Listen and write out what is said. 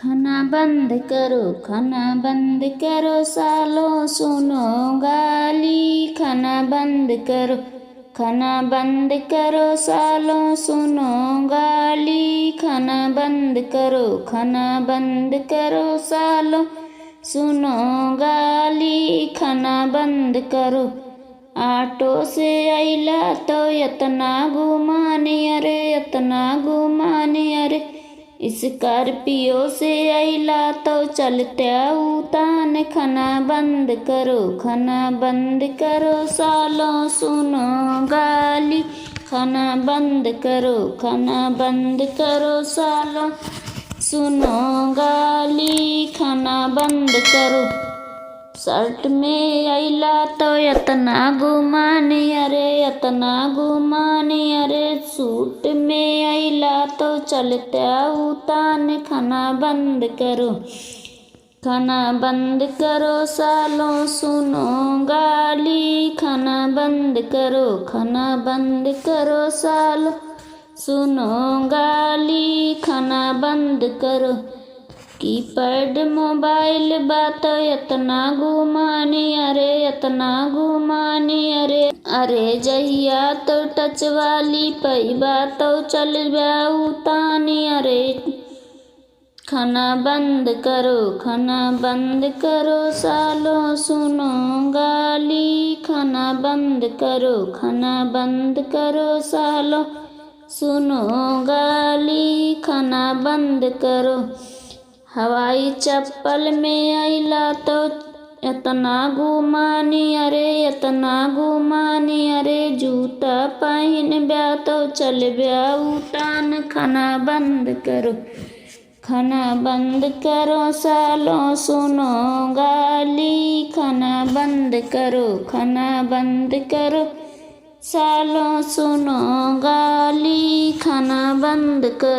खाना बंद करो सालों सुनो गाली। खाना बंद करो सालों सुनो गाली। खाना बंद करो सालों सुनो गाली। खाना बंद करो। ऑटो से अइला तो यतना घुमाने अरे यतना घुमाने अरे। स्कॉर्पियो से अइला तो चलते उतान। खाना बंद करो सालों सुनो गाली। खाना बंद करो सालों सुनो गाली। खाना बंद करो। शर्ट में अइला तो यतना घुमाने अरे यतना घुमाने अरे। सूट में अइला तो चलते उतान। खाना बंद करो सालों सुनो गाली। खाना बंद करो सालों सुनो गाली। खाना बंद करो। कीपैड मोबाइल बात यतना घुमाने अरे यतना घुमाने अरे। अरे जहिया तो टच वाली पैबा तो चल उताने अरे। खाना बंद करो सालों सुनो गाली। खाना बंद करो सालों सुनो गाली। खाना बंद करो। हवाई चप्पल में अइला तो यतना घुमाने अरे यतना घुमाने अरे। जूता पहन ब्या तो चल ब्या उतान। खाना बंद करो सालों सुनो गाली। खाना बंद करो सालों सुनो गाली। खाना बंद करो।